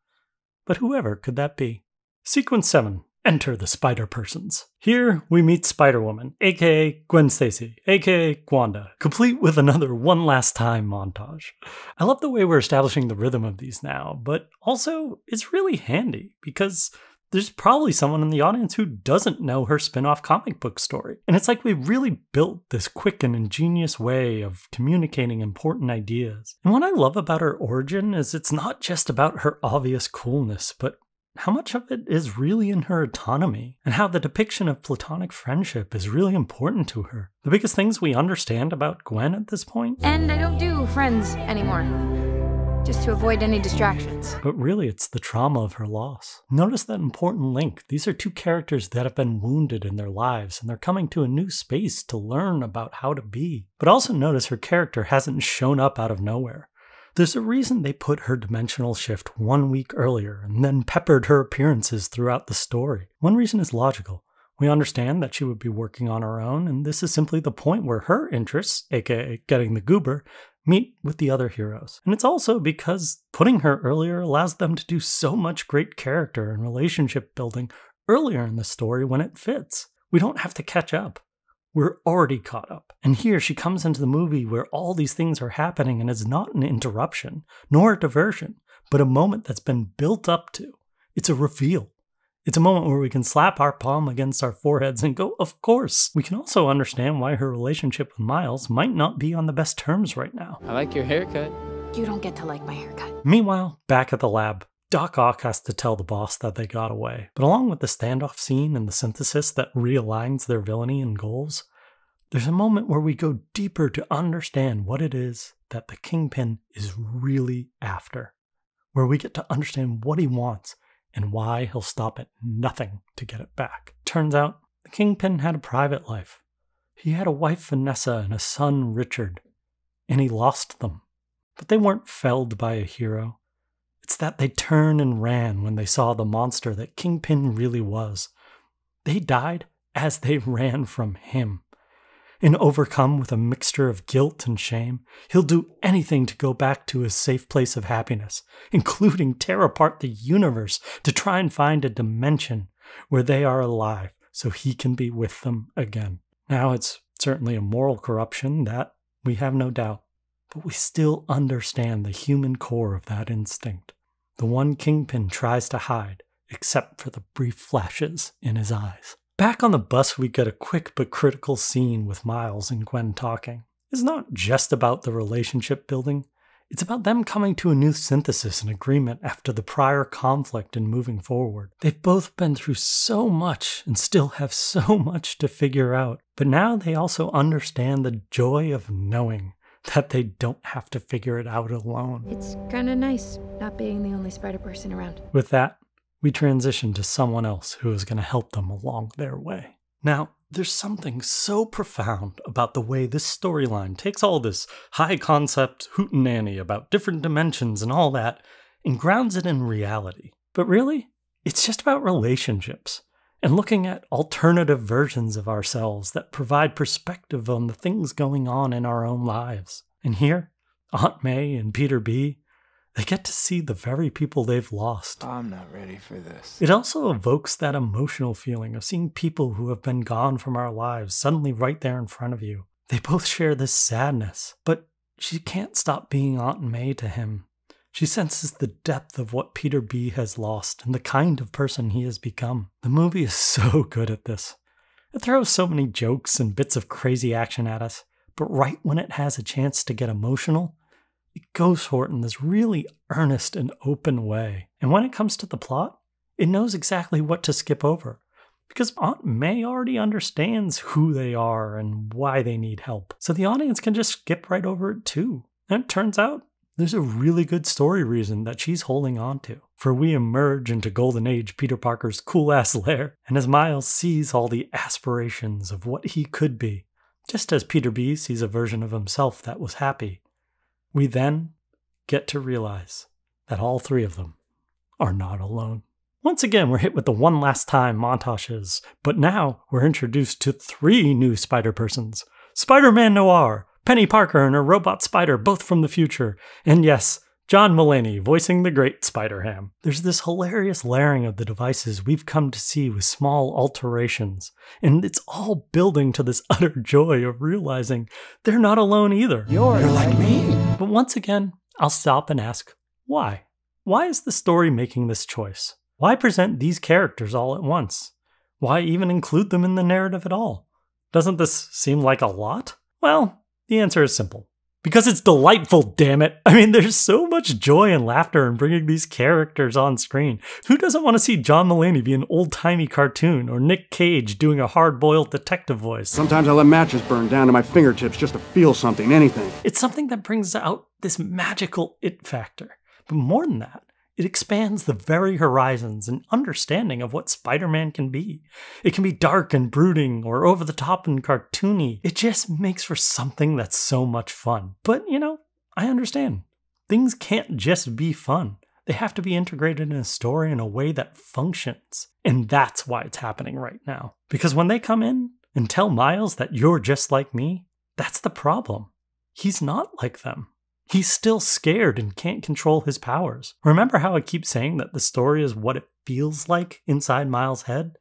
But whoever could that be? Sequence 7. Enter the Spider-Persons. Here we meet Spider-Woman, aka Gwen Stacy, aka Gwanda, complete with another one last time montage. I love the way we're establishing the rhythm of these now, but also it's really handy because there's probably someone in the audience who doesn't know her spin-off comic book story. And it's like we really built this quick and ingenious way of communicating important ideas. And what I love about her origin is it's not just about her obvious coolness, but how much of it is really in her autonomy, and how the depiction of platonic friendship is really important to her. The biggest things we understand about Gwen at this point. And I don't do friends anymore, just to avoid any distractions. But really, it's the trauma of her loss. Notice that important link. These are two characters that have been wounded in their lives, and they're coming to a new space to learn about how to be. But also notice her character hasn't shown up out of nowhere. There's a reason they put her dimensional shift 1 week earlier and then peppered her appearances throughout the story. One reason is logical. We understand that she would be working on her own, and this is simply the point where her interests, aka getting the goober, meet with the other heroes. And it's also because putting her earlier allows them to do so much great character and relationship building earlier in the story when it fits. We don't have to catch up. We're already caught up. And here she comes into the movie where all these things are happening, and it's not an interruption, nor a diversion, but a moment that's been built up to. It's a reveal. It's a moment where we can slap our palm against our foreheads and go, of course. We can also understand why her relationship with Miles might not be on the best terms right now. I like your haircut. You don't get to like my haircut. Meanwhile, back at the lab, Doc Ock has to tell the boss that they got away. But along with the standoff scene and the synthesis that realigns their villainy and goals, there's a moment where we go deeper to understand what it is that the Kingpin is really after. Where we get to understand what he wants and why he'll stop at nothing to get it back. Turns out, the Kingpin had a private life. He had a wife, Vanessa, and a son, Richard, and he lost them. But they weren't felled by a hero. It's that they turned and ran when they saw the monster that Kingpin really was. They died as they ran from him. And overcome with a mixture of guilt and shame, he'll do anything to go back to his safe place of happiness, including tear apart the universe to try and find a dimension where they are alive so he can be with them again. Now, it's certainly a moral corruption, that we have no doubt, but we still understand the human core of that instinct, the one Kingpin tries to hide, except for the brief flashes in his eyes. Back on the bus, we get a quick but critical scene with Miles and Gwen talking. It's not just about the relationship building, it's about them coming to a new synthesis and agreement after the prior conflict and moving forward. They've both been through so much and still have so much to figure out, but now they also understand the joy of knowing that they don't have to figure it out alone. It's kind of nice not being the only spider person around. With that, we transition to someone else who is going to help them along their way. Now, there's something so profound about the way this storyline takes all this high concept hootenanny about different dimensions and all that and grounds it in reality. But really, it's just about relationships and looking at alternative versions of ourselves that provide perspective on the things going on in our own lives. And here, Aunt May and Peter B., they get to see the very people they've lost. I'm not ready for this. It also evokes that emotional feeling of seeing people who have been gone from our lives suddenly right there in front of you. They both share this sadness, but she can't stop being Aunt May to him. She senses the depth of what Peter B. has lost and the kind of person he has become. The movie is so good at this. It throws so many jokes and bits of crazy action at us, but right when it has a chance to get emotional, it goes for it in this really earnest and open way. And when it comes to the plot, it knows exactly what to skip over. Because Aunt May already understands who they are and why they need help. So the audience can just skip right over it too. And it turns out, there's a really good story reason that she's holding on to. For we emerge into Golden Age Peter Parker's cool-ass lair, and as Miles sees all the aspirations of what he could be, just as Peter B sees a version of himself that was happy, we then get to realize that all three of them are not alone. Once again, we're hit with the one last time montages, but now we're introduced to 3 new Spider-Persons. Spider-Man Noir, Penny Parker and her robot spider, both from the future, and yes, John Mulaney voicing the great Spider-Ham. There's this hilarious layering of the devices we've come to see with small alterations, and it's all building to this utter joy of realizing they're not alone either. You're like me. But once again, I'll stop and ask, why? Why is the story making this choice? Why present these characters all at once? Why even include them in the narrative at all? Doesn't this seem like a lot? Well, the answer is simple. Because it's delightful, damn it. I mean, there's so much joy and laughter in bringing these characters on screen. Who doesn't want to see John Mulaney be an old-timey cartoon, or Nick Cage doing a hard-boiled detective voice? Sometimes I let matches burn down to my fingertips just to feel something, anything. It's something that brings out this magical it factor. But more than that, it expands the very horizons and understanding of what Spider-Man can be. It can be dark and brooding or over the top and cartoony. It just makes for something that's so much fun. But, you know, I understand. Things can't just be fun. They have to be integrated in a story in a way that functions. And that's why it's happening right now. Because when they come in and tell Miles that you're just like me, that's the problem. He's not like them. He's still scared and can't control his powers. Remember how I keep saying that the story is what it feels like inside Miles' head?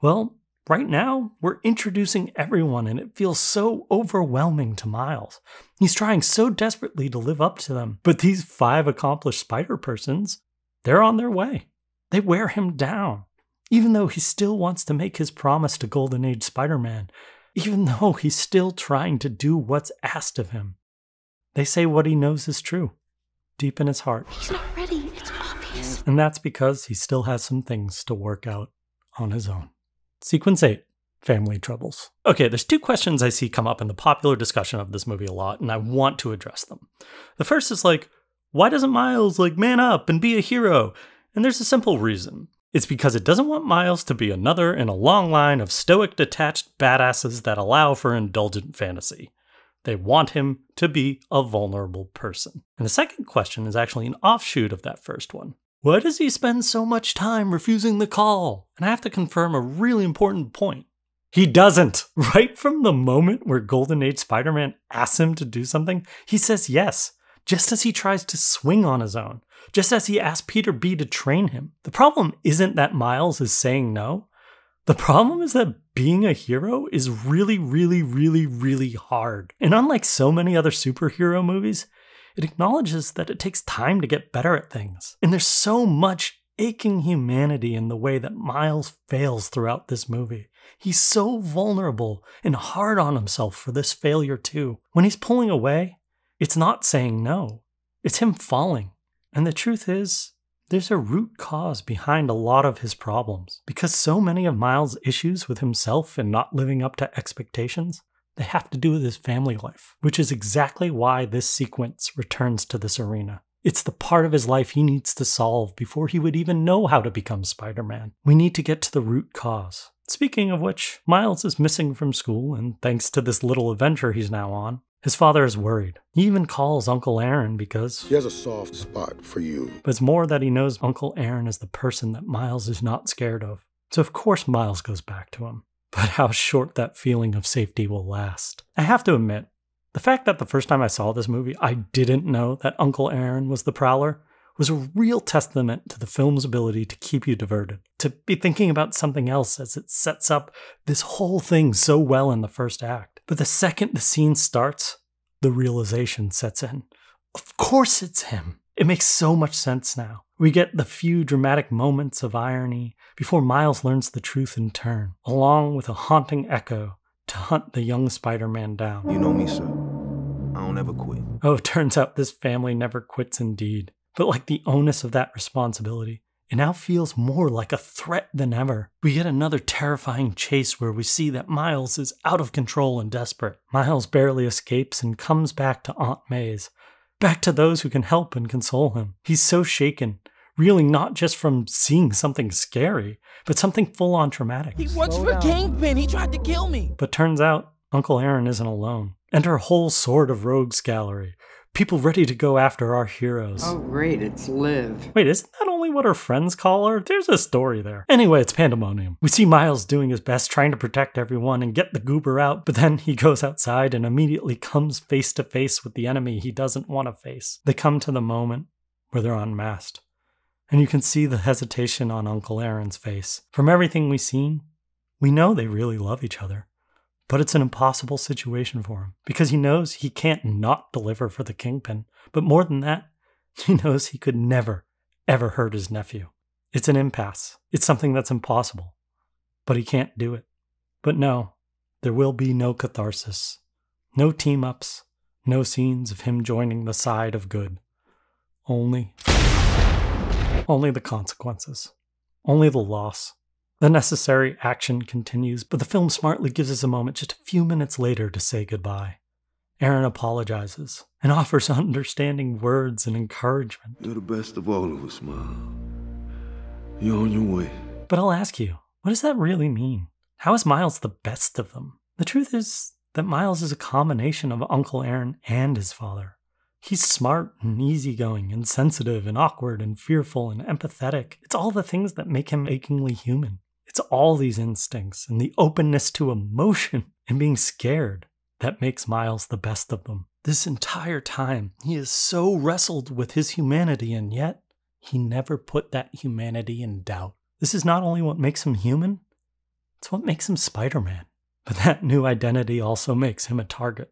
Well, right now, we're introducing everyone and it feels so overwhelming to Miles. He's trying so desperately to live up to them. But these 5 accomplished Spider-Persons, they're on their way. They wear him down. Even though he still wants to make his promise to Golden Age Spider-Man, even though he's still trying to do what's asked of him. They say what he knows is true, deep in his heart. He's not ready, it's obvious. And that's because he still has some things to work out on his own. Sequence 8, Family Troubles. Okay, there's 2 questions I see come up in the popular discussion of this movie a lot, and I want to address them. The first is like, why doesn't Miles man up and be a hero? And there's a simple reason. It's because it doesn't want Miles to be another in a long line of stoic, detached badasses that allow for indulgent fantasy. They want him to be a vulnerable person. And the second question is actually an offshoot of that first one. Why does he spend so much time refusing the call? And I have to confirm a really important point. He doesn't. Right from the moment where Golden Age Spider-Man asks him to do something, he says yes, just as he tries to swing on his own, just as he asks Peter B to train him. The problem isn't that Miles is saying no. The problem is that being a hero is really, really, really, really hard. And unlike so many other superhero movies, it acknowledges that it takes time to get better at things. And there's so much aching humanity in the way that Miles fails throughout this movie. He's so vulnerable and hard on himself for this failure too. When he's pulling away, it's not saying no. It's him falling. And the truth is, there's a root cause behind a lot of his problems. Because so many of Miles' issues with himself and not living up to expectations, they have to do with his family life, which is exactly why this sequence returns to this arena. It's the part of his life he needs to solve before he would even know how to become Spider-Man. We need to get to the root cause. Speaking of which, Miles is missing from school, and thanks to this little adventure he's now on, his father is worried. He even calls Uncle Aaron because he has a soft spot for you. But it's more that he knows Uncle Aaron is the person that Miles is not scared of. So of course Miles goes back to him. But how short that feeling of safety will last. I have to admit, the fact that the first time I saw this movie, I didn't know that Uncle Aaron was the Prowler was a real testament to the film's ability to keep you diverted, to be thinking about something else as it sets up this whole thing so well in the first act. But the second the scene starts, the realization sets in. Of course it's him. It makes so much sense now. We get the few dramatic moments of irony before Miles learns the truth in turn, along with a haunting echo to hunt the young Spider-Man down. You know me, sir. I don't ever quit. Oh, it turns out this family never quits indeed. But like the onus of that responsibility, it now feels more like a threat than ever. We get another terrifying chase where we see that Miles is out of control and desperate. Miles barely escapes and comes back to Aunt May's, back to those who can help and console him. He's so shaken, reeling not just from seeing something scary, but something full-on traumatic. He works for Kingpin. He tried to kill me. But turns out, Uncle Aaron isn't alone. Enter a whole Sword of Rogues gallery. People ready to go after our heroes. Oh great, it's Liv. Wait, isn't that only what her friends call her? There's a story there. Anyway, it's pandemonium. We see Miles doing his best trying to protect everyone and get the goober out, but then he goes outside and immediately comes face to face with the enemy he doesn't want to face. They come to the moment where they're unmasked. And you can see the hesitation on Uncle Aaron's face. From everything we've seen, we know they really love each other. But it's an impossible situation for him, because he knows he can't not deliver for the Kingpin. But more than that, he knows he could never, ever hurt his nephew. It's an impasse. It's something that's impossible. But he can't do it. But no, there will be no catharsis. No team-ups. No scenes of him joining the side of good. Only the consequences. Only the loss. The necessary action continues, but the film smartly gives us a moment just a few minutes later to say goodbye. Aaron apologizes and offers understanding words and encouragement. You're the best of all of us, Miles. You're on your way. But I'll ask you, what does that really mean? How is Miles the best of them? The truth is that Miles is a combination of Uncle Aaron and his father. He's smart and easygoing and sensitive and awkward and fearful and empathetic. It's all the things that make him achingly human. It's all these instincts and the openness to emotion and being scared that makes Miles the best of them. This entire time, he has so wrestled with his humanity, and yet he never put that humanity in doubt. This is not only what makes him human, it's what makes him Spider-Man. But that new identity also makes him a target.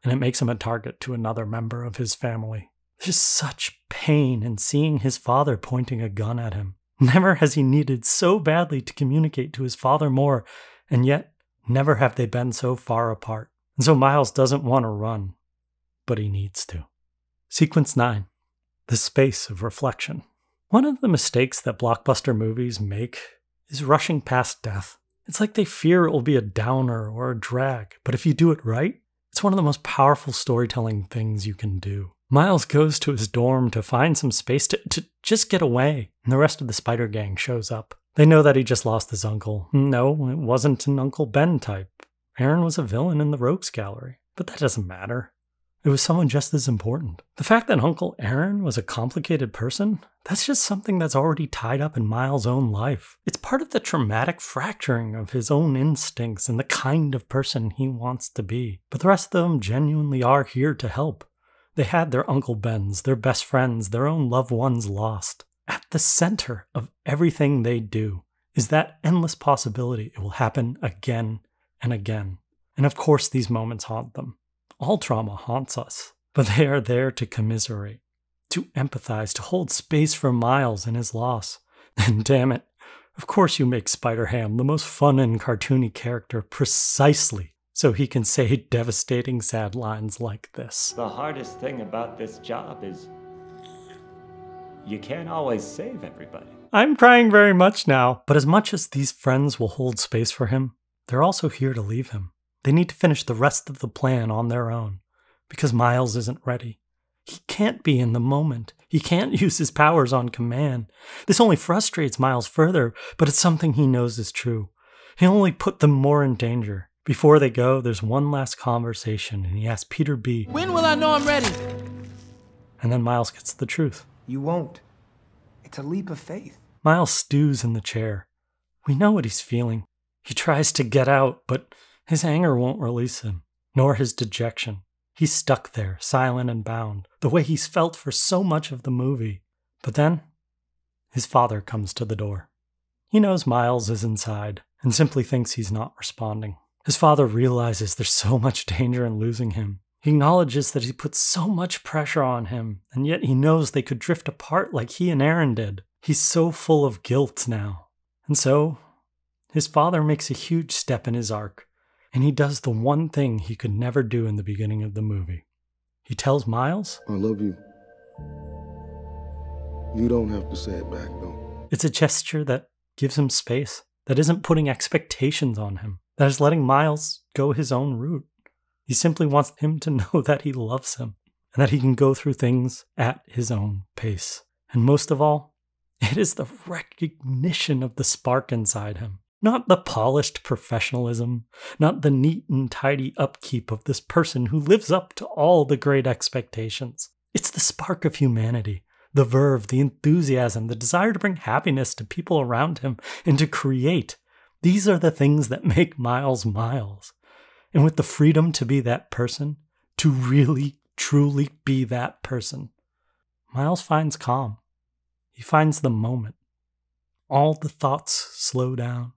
And it makes him a target to another member of his family. There's such pain in seeing his father pointing a gun at him. Never has he needed so badly to communicate to his father more, and yet never have they been so far apart. And so Miles doesn't want to run, but he needs to. Sequence 9. The Space of Reflection. One of the mistakes that blockbuster movies make is rushing past death. It's like they fear it will be a downer or a drag, but if you do it right, it's one of the most powerful storytelling things you can do. Miles goes to his dorm to find some space to just get away, and the rest of the Spider Gang shows up. They know that he just lost his uncle. No, it wasn't an Uncle Ben type. Aaron was a villain in the Rogues Gallery, but that doesn't matter. It was someone just as important. The fact that Uncle Aaron was a complicated person, that's just something that's already tied up in Miles' own life. It's part of the traumatic fracturing of his own instincts and the kind of person he wants to be. But the rest of them genuinely are here to help. They had their Uncle Bens, their best friends, their own loved ones lost. At the center of everything they do is that endless possibility it will happen again and again. And of course these moments haunt them. All trauma haunts us, but they are there to commiserate, to empathize, to hold space for Miles and his loss. And damn it, of course you make Spider-Ham the most fun and cartoony character precisely so he can say devastating sad lines like this. The hardest thing about this job is you can't always save everybody. I'm crying very much now, but as much as these friends will hold space for him, they're also here to leave him. They need to finish the rest of the plan on their own, because Miles isn't ready. He can't be in the moment. He can't use his powers on command. This only frustrates Miles further, but it's something he knows is true. He'll only put them more in danger. Before they go, there's one last conversation, and he asks Peter B, "When will I know I'm ready?" And then Miles gets the truth. You won't. It's a leap of faith. Miles stews in the chair. We know what he's feeling. He tries to get out, but his anger won't release him, nor his dejection. He's stuck there, silent and bound, the way he's felt for so much of the movie. But then, his father comes to the door. He knows Miles is inside, and simply thinks he's not responding. His father realizes there's so much danger in losing him. He acknowledges that he puts so much pressure on him, and yet he knows they could drift apart like he and Aaron did. He's so full of guilt now. And so, his father makes a huge step in his arc. And he does the one thing he could never do in the beginning of the movie. He tells Miles, I love you. You don't have to say it back, though. It's a gesture that gives him space, that isn't putting expectations on him, that is letting Miles go his own route. He simply wants him to know that he loves him, and that he can go through things at his own pace. And most of all, it is the recognition of the spark inside him. Not the polished professionalism, not the neat and tidy upkeep of this person who lives up to all the great expectations. It's the spark of humanity, the verve, the enthusiasm, the desire to bring happiness to people around him and to create. These are the things that make Miles Miles. And with the freedom to be that person, to really, truly be that person, Miles finds calm. He finds the moment. All the thoughts slow down.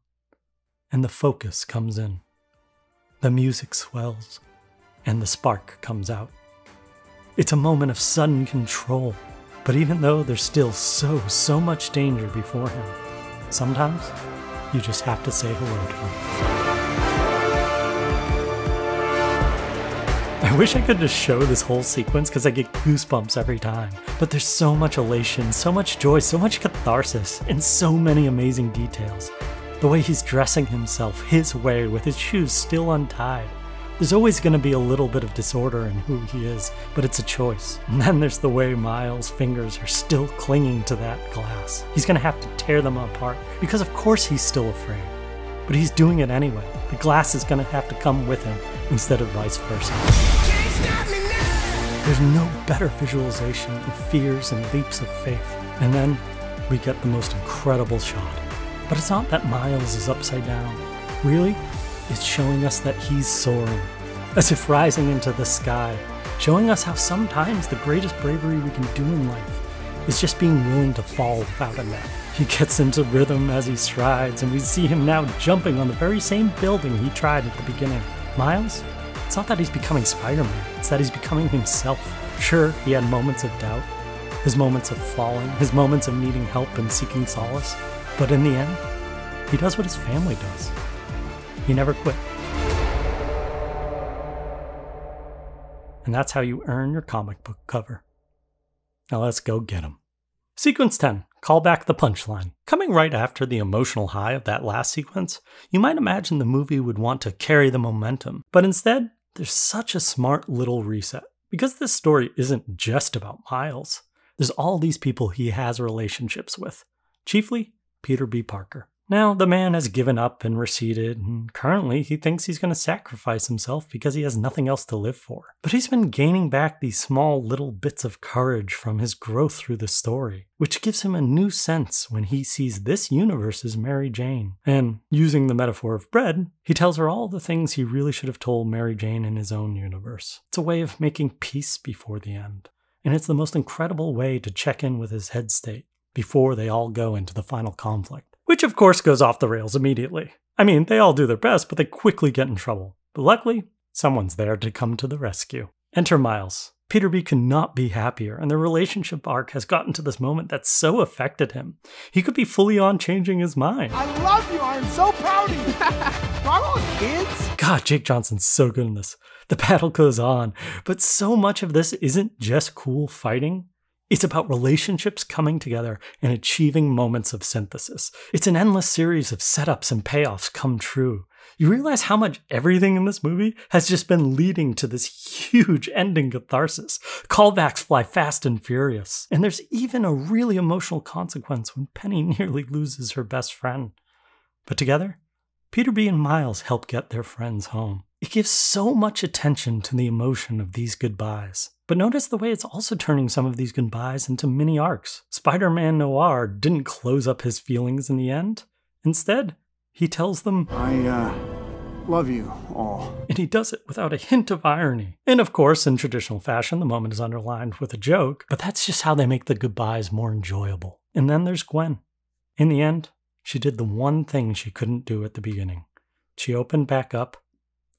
And the focus comes in. The music swells, and the spark comes out. It's a moment of sudden control, but even though there's still so much danger before him, sometimes you just have to say hello to him. I wish I could just show this whole sequence because I get goosebumps every time, but there's so much elation, so much joy, so much catharsis, and so many amazing details. The way he's dressing himself his way with his shoes still untied. There's always going to be a little bit of disorder in who he is, but it's a choice. And then there's the way Miles' fingers are still clinging to that glass. He's going to have to tear them apart, because of course he's still afraid. But he's doing it anyway. The glass is going to have to come with him instead of vice versa. There's no better visualization of fears and leaps of faith. And then we get the most incredible shot. But it's not that Miles is upside down. Really, it's showing us that he's soaring, as if rising into the sky, showing us how sometimes the greatest bravery we can do in life is just being willing to fall without a net. He gets into rhythm as he strides, and we see him now jumping on the very same building he tried at the beginning. Miles, it's not that he's becoming Spider-Man, it's that he's becoming himself. Sure, he had moments of doubt, his moments of falling, his moments of needing help and seeking solace. But in the end, he does what his family does. He never quit. And that's how you earn your comic book cover. Now let's go get him. Sequence 10. Call back the punchline. Coming right after the emotional high of that last sequence, you might imagine the movie would want to carry the momentum. But instead, there's such a smart little reset. Because this story isn't just about Miles. There's all these people he has relationships with. Chiefly, Peter B. Parker. Now, the man has given up and receded, and currently he thinks he's going to sacrifice himself because he has nothing else to live for. But he's been gaining back these small little bits of courage from his growth through the story, which gives him a new sense when he sees this universe's Mary Jane. And using the metaphor of bread, he tells her all the things he really should have told Mary Jane in his own universe. It's a way of making peace before the end. And it's the most incredible way to check in with his head state before they all go into the final conflict. Which of course goes off the rails immediately. I mean, they all do their best, but they quickly get in trouble. But luckily, someone's there to come to the rescue. Enter Miles. Peter B could not be happier, and their relationship arc has gotten to this moment that so affected him. He could be fully on changing his mind. I love you, I'm so proud of you! Bravo, kids! God, Jake Johnson's so good in this. The battle goes on, but so much of this isn't just cool fighting. It's about relationships coming together and achieving moments of synthesis. It's an endless series of setups and payoffs come true. You realize how much everything in this movie has just been leading to this huge ending catharsis. Callbacks fly fast and furious. And there's even a really emotional consequence when Penny nearly loses her best friend. But together, Peter B and Miles help get their friends home. It gives so much attention to the emotion of these goodbyes. But notice the way it's also turning some of these goodbyes into mini arcs. Spider-Man Noir didn't close up his feelings in the end. Instead, he tells them, I love you all. And he does it without a hint of irony. And of course, in traditional fashion, the moment is underlined with a joke, but that's just how they make the goodbyes more enjoyable. And then there's Gwen. In the end, she did the one thing she couldn't do at the beginning. She opened back up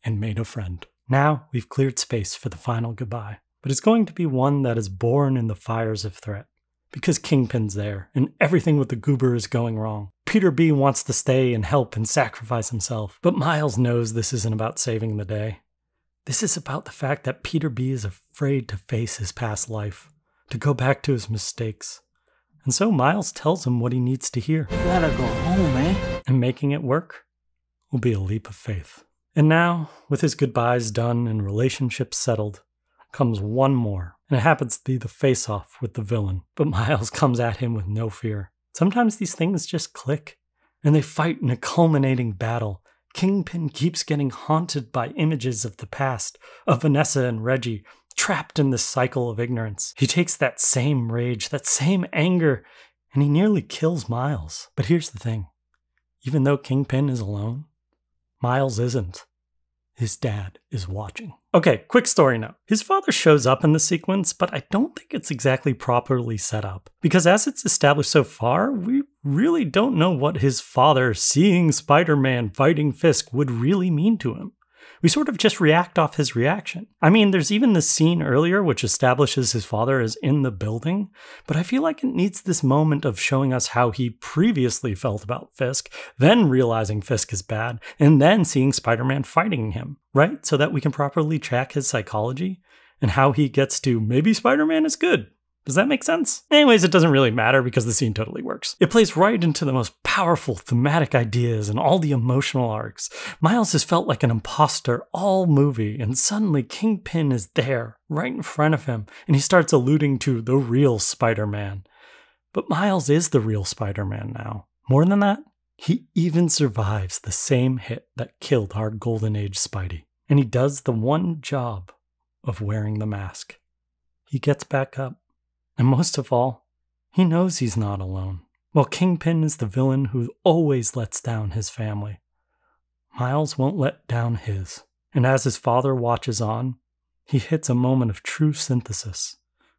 and made a friend. Now we've cleared space for the final goodbye. But it's going to be one that is born in the fires of threat. Because Kingpin's there, and everything with the goober is going wrong. Peter B wants to stay and help and sacrifice himself, but Miles knows this isn't about saving the day. This is about the fact that Peter B is afraid to face his past life, to go back to his mistakes. And so Miles tells him what he needs to hear. You gotta go home, man. And making it work will be a leap of faith. And now, with his goodbyes done and relationships settled, comes one more, and it happens to be the face-off with the villain. But Miles comes at him with no fear. Sometimes these things just click, and they fight in a culminating battle. Kingpin keeps getting haunted by images of the past, of Vanessa and Reggie, trapped in this cycle of ignorance. He takes that same rage, that same anger, and he nearly kills Miles. But here's the thing. Even though Kingpin is alone, Miles isn't. His dad is watching. Okay, quick story note. His father shows up in the sequence, but I don't think it's exactly properly set up. Because as it's established so far, we really don't know what his father seeing Spider-Man fighting Fisk would really mean to him. We sort of just react off his reaction. I mean, there's even the scene earlier which establishes his father is in the building, but I feel like it needs this moment of showing us how he previously felt about Fisk, then realizing Fisk is bad, and then seeing Spider-Man fighting him, right? So that we can properly track his psychology and how he gets to maybe Spider-Man is good. Does that make sense? Anyways, it doesn't really matter because the scene totally works. It plays right into the most powerful thematic ideas and all the emotional arcs. Miles has felt like an imposter all movie, and suddenly Kingpin is there, right in front of him, and he starts alluding to the real Spider-Man. But Miles is the real Spider-Man now. More than that, he even survives the same hit that killed our Golden Age Spidey. And he does the one job of wearing the mask. He gets back up. And most of all, he knows he's not alone. While Kingpin is the villain who always lets down his family, Miles won't let down his. And as his father watches on, he hits a moment of true synthesis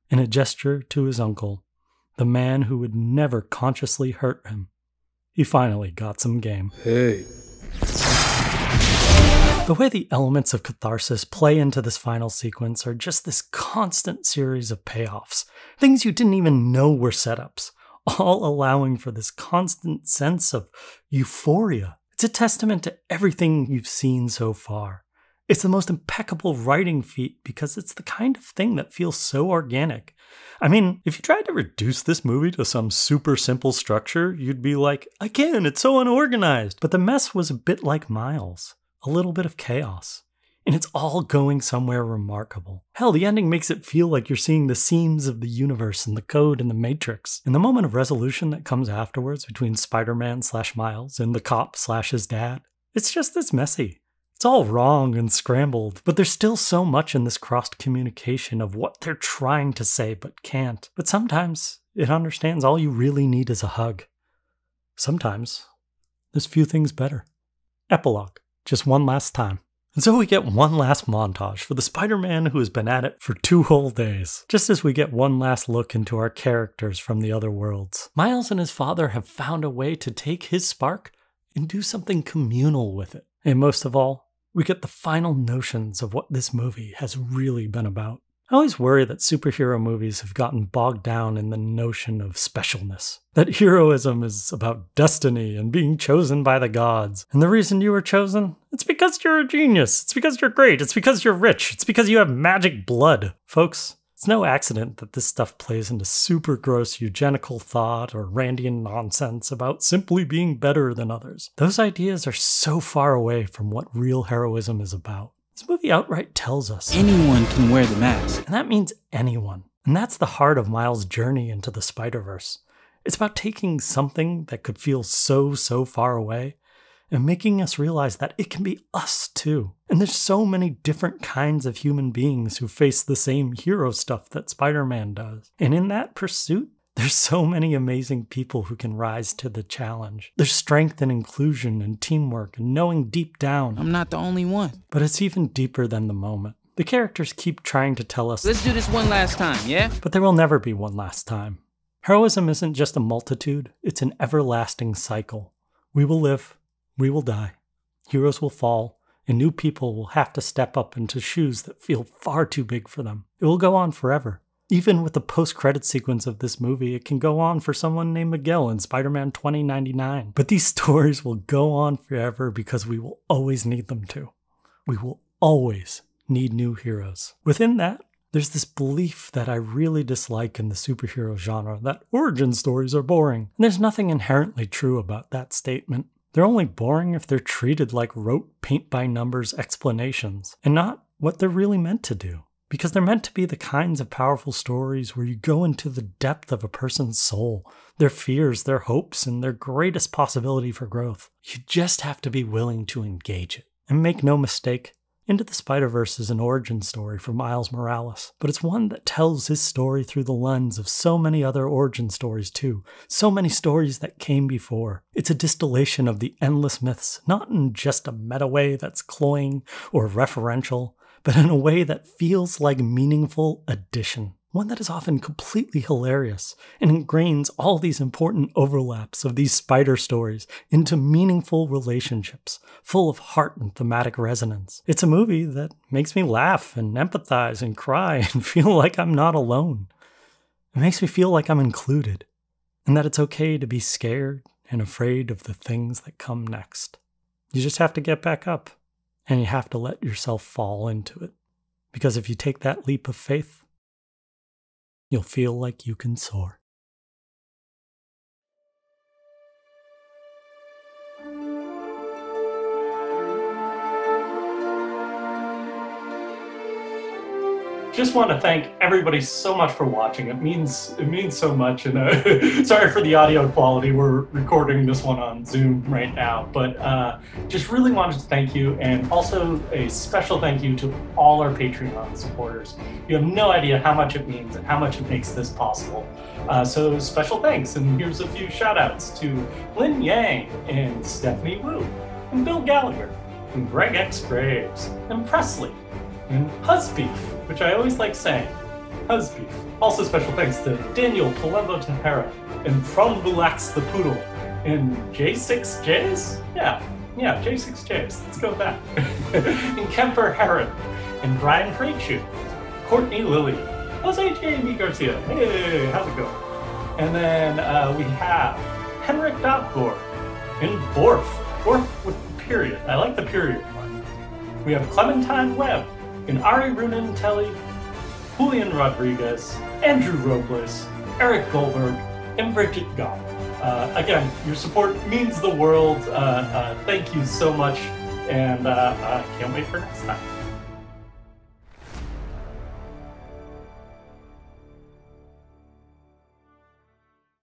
in a gesture to his uncle, the man who would never consciously hurt him. He finally got some game. Hey. The way the elements of catharsis play into this final sequence are just this constant series of payoffs, things you didn't even know were setups, all allowing for this constant sense of euphoria. It's a testament to everything you've seen so far. It's the most impeccable writing feat because it's the kind of thing that feels so organic. I mean, if you tried to reduce this movie to some super simple structure, you'd be like, again, it's so unorganized. But the mess was a bit like Miles. A little bit of chaos. and it's all going somewhere remarkable. Hell, the ending makes it feel like you're seeing the seams of the universe and the code in the Matrix. And the moment of resolution that comes afterwards between Spider-Man/Miles and the cop/his dad, it's just this messy. It's all wrong and scrambled, but there's still so much in this crossed communication of what they're trying to say but can't. But sometimes it understands all you really need is a hug. Sometimes there's few things better. Epilogue. Just one last time. And so we get one last montage for the Spider-Man who has been at it for 2 whole days, just as we get one last look into our characters from the other worlds. Miles and his father have found a way to take his spark and do something communal with it. And most of all, we get the final notions of what this movie has really been about. I always worry that superhero movies have gotten bogged down in the notion of specialness. That heroism is about destiny and being chosen by the gods. And the reason you were chosen? It's because you're a genius. It's because you're great. It's because you're rich. It's because you have magic blood. Folks, it's no accident that this stuff plays into super gross eugenical thought or Randian nonsense about simply being better than others. Those ideas are so far away from what real heroism is about. This movie outright tells us anyone can wear the mask. And that means anyone. And that's the heart of Miles' journey into the Spider-Verse. It's about taking something that could feel so far away and making us realize that it can be us too. And there's so many different kinds of human beings who face the same hero stuff that Spider-Man does. And in that pursuit, there's so many amazing people who can rise to the challenge. There's strength and inclusion and teamwork and knowing deep down I'm not the only one. But it's even deeper than the moment. The characters keep trying to tell us, let's do this one last time, yeah? But there will never be one last time. Heroism isn't just a multitude, it's an everlasting cycle. We will live, we will die, heroes will fall, and new people will have to step up into shoes that feel far too big for them. It will go on forever. Even with the post-credit sequence of this movie, it can go on for someone named Miguel in Spider-Man 2099. But these stories will go on forever because we will always need them to. We will always need new heroes. Within that, there's this belief that I really dislike in the superhero genre, that origin stories are boring. And there's nothing inherently true about that statement. They're only boring if they're treated like rote paint-by-numbers explanations, and not what they're really meant to do. Because they're meant to be the kinds of powerful stories where you go into the depth of a person's soul, their fears, their hopes, and their greatest possibility for growth. You just have to be willing to engage it. And make no mistake, Into the Spider-Verse is an origin story for Miles Morales, but it's one that tells his story through the lens of so many other origin stories too, so many stories that came before. It's a distillation of the endless myths, not in just a meta way that's cloying or referential, but in a way that feels like meaningful addition. One that is often completely hilarious and ingrains all these important overlaps of these spider stories into meaningful relationships, full of heart and thematic resonance. It's a movie that makes me laugh and empathize and cry and feel like I'm not alone. It makes me feel like I'm included, and that it's okay to be scared and afraid of the things that come next. You just have to get back up, and you have to let yourself fall into it. Because if you take that leap of faith, you'll feel like you can soar. Just want to thank everybody so much for watching. It means so much. And sorry for the audio quality. We're recording this one on Zoom right now, but just really wanted to thank you, and also a special thank you to all our Patreon supporters. You have no idea how much it means and how much it makes this possible. So special thanks, and here's a few shout outs to Lin Yang and Stephanie Wu, and Bill Gallagher, and Greg X Graves, and Presley, and Husbeef, which I always like saying, Husbeef. Also special thanks to Daniel Palembo Tahara, and From Bulax the Poodle, and J6Js? Yeah, J6Js, let's go with that. And Kemper Heron, and Brian Craigshoe, Courtney Lilly, Jose J.B. Garcia, hey, how's it going? And then we have Henrik Dopgore, and Borf with the period. I like the period one. We have Clementine Webb, and Ari Runen-Telly, Julian Rodriguez, Andrew Robles, Eric Goldberg, and Bridget Goff. Again, your support means the world. Thank you so much, and can't wait for next time.